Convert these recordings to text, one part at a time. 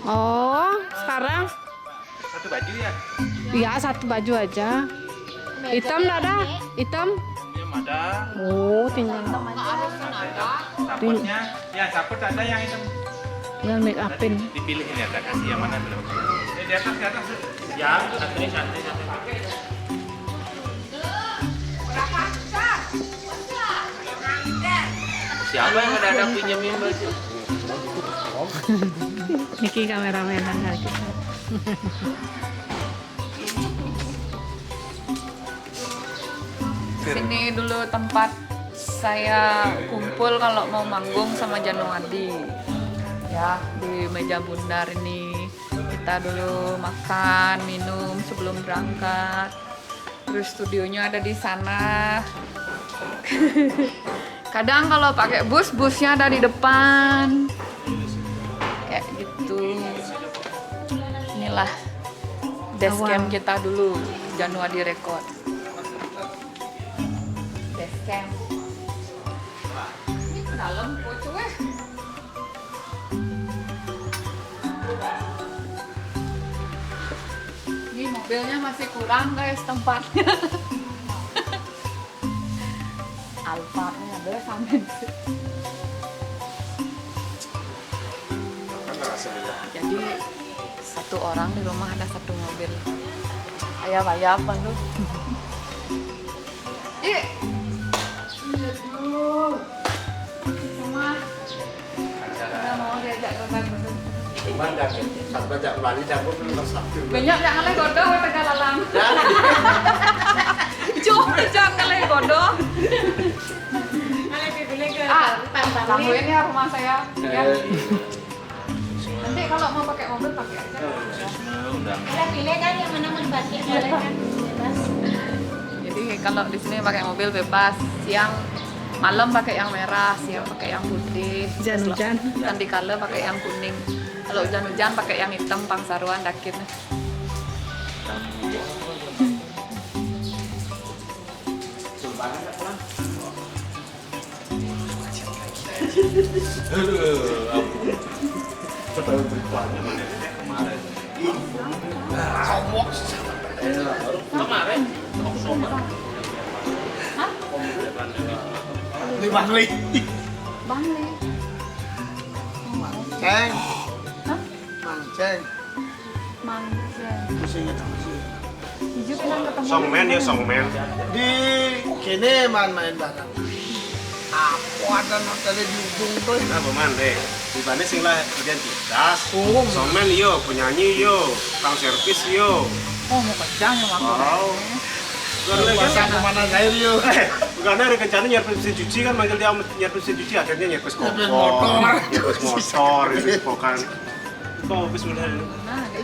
Oh, sekarang? Satu baju ya? Iya, satu baju aja. Hitam nggak ada? Hitam? Belum ada. Oh, tinggal Sapotnya, ya sapot ada yang hitam. tinggal make upin. Dipilih ini ada kasih yang mana belum? Ini di atas, di atas. Ya, santai, santai, santai. Siapa yang ada pinjemin baju? Niki kameramen kali kita. Sini dulu tempat saya kumpul kalau mau manggung sama Januadi. Ya, di meja bundar ini kita dulu makan, minum sebelum berangkat. Terus studionya ada di sana. Kadang kalau pakai bus, busnya ada di depan. Kayak gitu. Inilah desk cam kita dulu, Januadi Record. Desk cam. Ini ke dalam kocok ya. Ini mobilnya masih kurang guys tempatnya. Alphardnya ada sampai. Jadi satu orang di rumah ada satu mobil. Ayam-ayapan tuh. Ih. Semua. Kita mau diajak ke Bandung. Banyak yang alih godong ke Tegalalang. Cuma jangan alih godong. Lampu ini ya rumah saya. Ya. Nanti kalau mau pakai mobil pakai aja. Kita pilih kan yang mana mau dipakai boleh kan bebas. Jadi kalau di sini pakai mobil bebas. Siang malam pakai yang merah, siang pakai yang putih. Hujan-hujan. Nanti kala pakai yang kuning. Kalau hujan-hujan pakai yang hitam pangsaruan dakit. Kemarin, Hah? Bangli. Bangli. Ceng. Hah? Manceng. Mangsen. Pusingnya Hijau pinang ketemu. songmen ya songmen. di kene main bareng. Apa ada nontonnya di ujung tuh? Nah, peman deh. Di mana sing lah identitas. Oh, Songmen yo, penyanyi yo, kang servis yo. Oh mau kerja ya waktu. Oh. Karena Bahasa kemana gair yuk? karena ada rencana nyerpes mesin cuci kan manggil dia nyerpes mesin cuci akhirnya nyerpes kompor, nyerpes motor, nyerpes pokan. Kok habis udah. Nah, deh.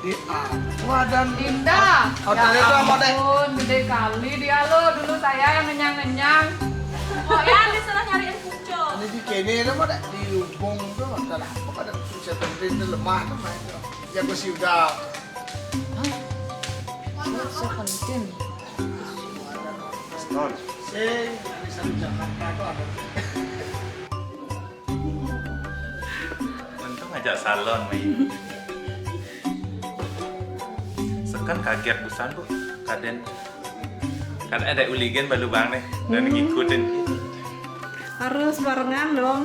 Di apa dan Dinda. Hotelnya tuh apa, Dek? ampun, gede kali dia lo. Dulu saya yang ngenyang-ngenyang. Oh ya, disuruh nyariin pucuk. ini di kene itu mah di lubung tuh ada lah. Apa ada susah penting itu lemah tuh main tuh. Ya gue sih udah. Sepenting. Stone. Sing bisa di Jakarta tuh ada. Untung ngajak salon main. Sekan kaget busan bu, kaden. Kan ada uligan baru bang nih dan ngikutin. Harus barengan dong.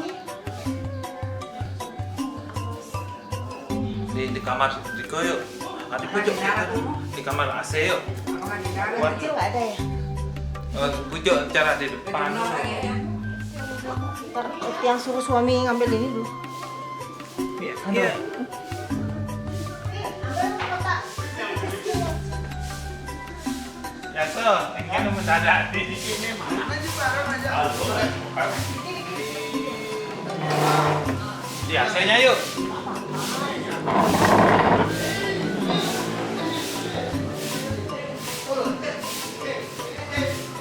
Di kamar di koyo. Di pojok di kamar AC yuk. Kecil nggak ada ya? Pojok cara di depan. Ntar yang suruh suami ngambil ini dulu. Iya. Ya so, ini mendadak di sini mana di barang aja. Di AC-nya yuk.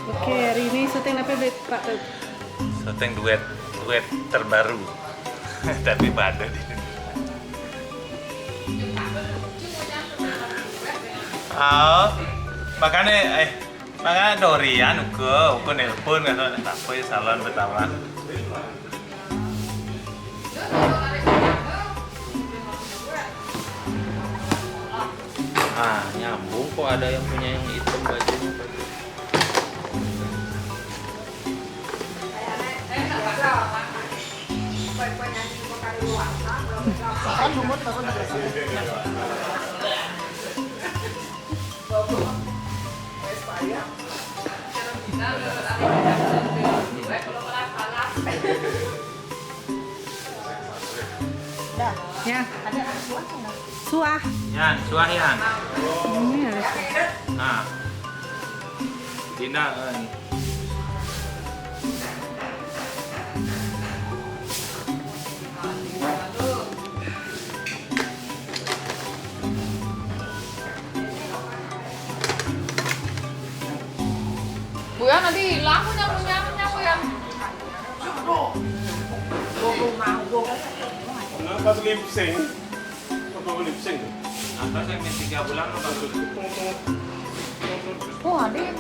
Oke, hari ini syuting apa Pak? Syuting duet terbaru. Tapi pada di Oh, makanya Dorian uga nelpon kata apa ya salon pertama. kok ada yang punya yang hitam bajunya Pak. Ya. Suah. Yan, suah Yan. Ini ada. Nah. Dina Bu Yan nanti hilang punya Bu Yan. Pas lip sync. Apa lip sync? atau saya main 3 bulan apa Wah, ada yang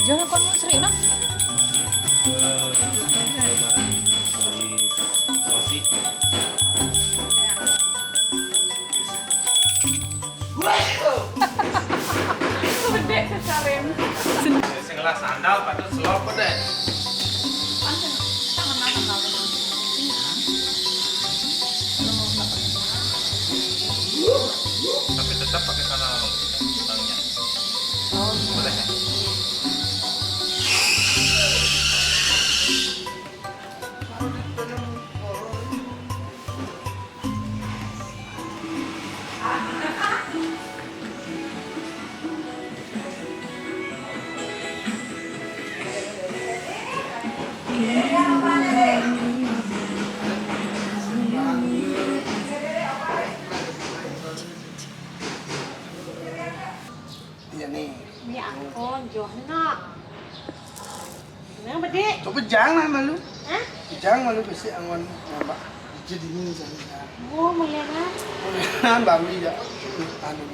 jangan kon mau sering nak. Sosi. Gede kecaren. Segelas sandal patut selop deh. Tapi tetap pakai sandal tangnya. Boleh ya? Iya nih. Ya ampun, Johanna. Nang bede. Coba jangan malu. Hah? Jangan malu kasi angon apa. Jadi ini jangan. Oh, mulai kan? Kan baru ya. Anu.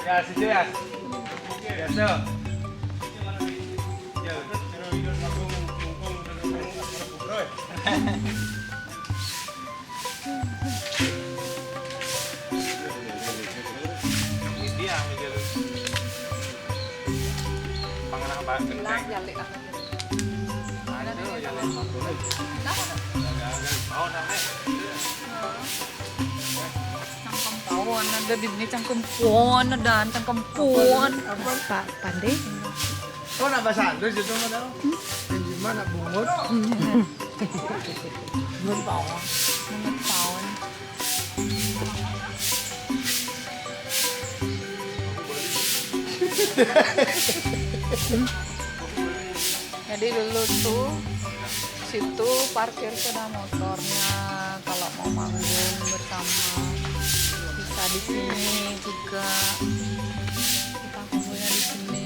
Ya, situ ya. Biasa. Dia ambil panganan apa genteng. Ada jalan mau namanya. Cangkem pawon ada di sini cangkem pawon ada cangkem pawon. Apa Pak Pandai? Kau nak bahasa Inggris itu mana? Yang gimana bungut? Bungut pawon. Bungut pawon. Jadi dulu tuh situ parkir sepeda motornya kalau mau manggung bersama bisa di sini juga kita kumpulnya di sini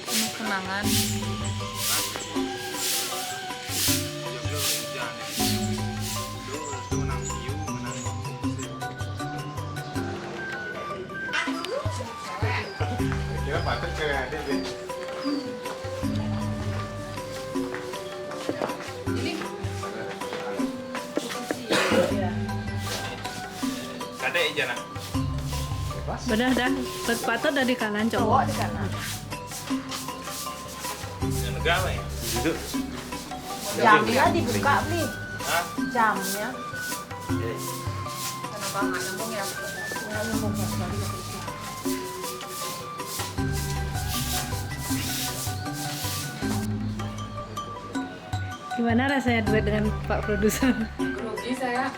penuh kenangan. Kira patut ke adik deh. Kadek aja nak. Benar dah. Patut dari kanan cowok. Di kanan. Yang negara ya. Duduk. Jamnya dibuka, Bli. Hah? Jamnya. Kenapa nggak nyambung ya? Nggak nyambung ya, sorry. Gimana rasanya duet dengan Pak Produser? Grogi saya.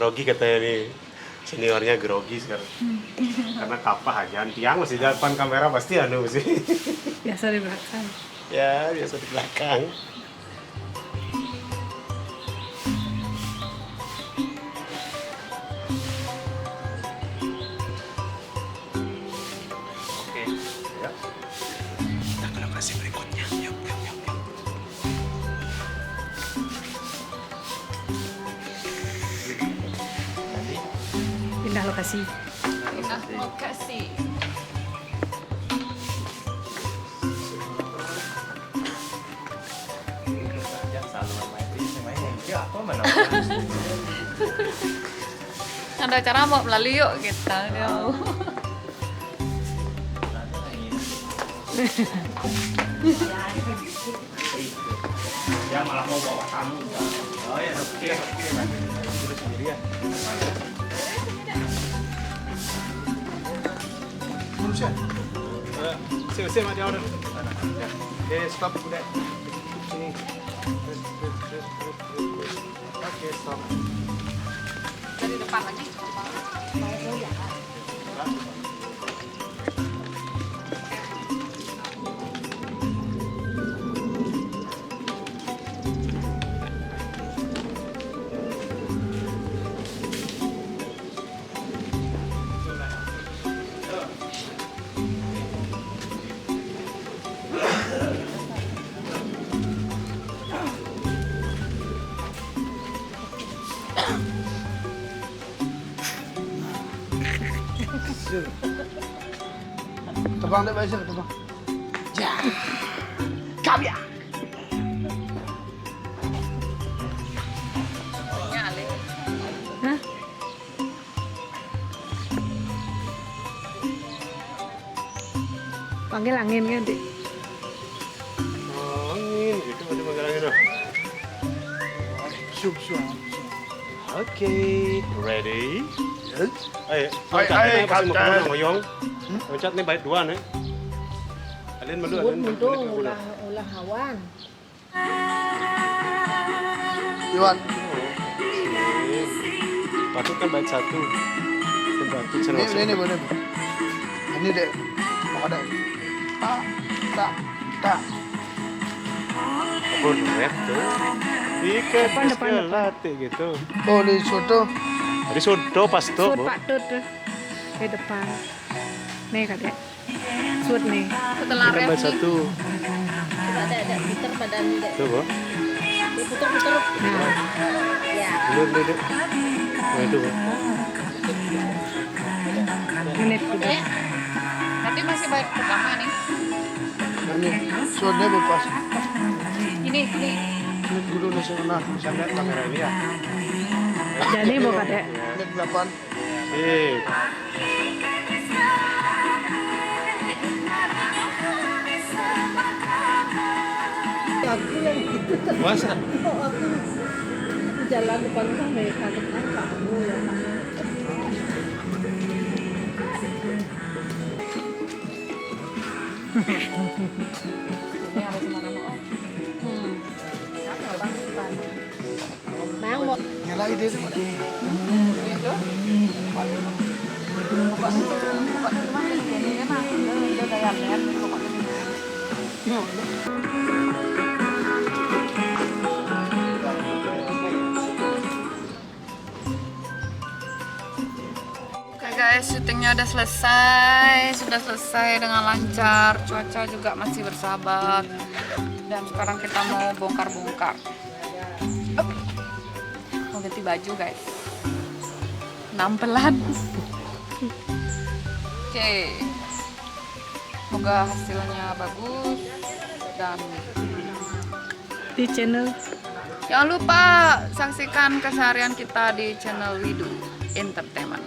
Rogi katanya nih Seniornya grogi sekarang. Karena kapah aja, tiang masih di depan kamera pasti mesti. Biasa di belakang. Ya, biasa di belakang. Oke, ya. Kita ke lokasi berikutnya. Yuk. Pindah lokasi. Pindah lokasi. Ada acara mau melalui yuk kita. Ya malah mau bawa tamu. Oh ya, oke. Sudah sendirian. Sini, ada orang. Oke, stop udah. Sini. Oke, stop. Dari depan lagi. Terbang deh biasa terbang. Ya. Kabia. Ini alih. Hah? Panggil angin kan, Dik? Angin, gitu ada manggil angin. Sup. Oke, ready? Yes. Ayo, Ay, loncat nih, pasti mau kapten. kemana, ngoyong? Loncat nih, baik dua nih. Alin malu, alin malu. ulah hawan. Iwan. Patut kan baik satu. Patut senang. Ini boleh. Ini deh. Mau ada. Tak. Berat tuh. Depan latih gitu. Oh, di soto. Di soto pas tuh. Sud Pak Tut tuh. Di depan. Nih Kadek. Sud nih. Setelah Kan baik ref nih. satu. Ada putar badan dek. Tuh, Bo. Putar. Nah, Ya. Dulu. Nah, itu, Bo. menit udah. Nanti masih baik pertama nih. Ini sotnya bepas. Ini. Ini guru nasional. Sampai kamera ini ya. Jadi mau Kadek. Menit 8. Sip. Aku yang gitu Masa? jalan depan kamera depan kamu ya. Ini harus mana-mana. Mang mau Nyala ide itu. Oke guys, syutingnya udah selesai, sudah selesai dengan lancar, cuaca juga masih bersahabat, dan sekarang kita mau bongkar-bongkar. Mau ganti baju guys, nampelan. Oke, semoga hasilnya bagus dan Di channel jangan lupa saksikan keseharian kita di channel Widu Entertainment.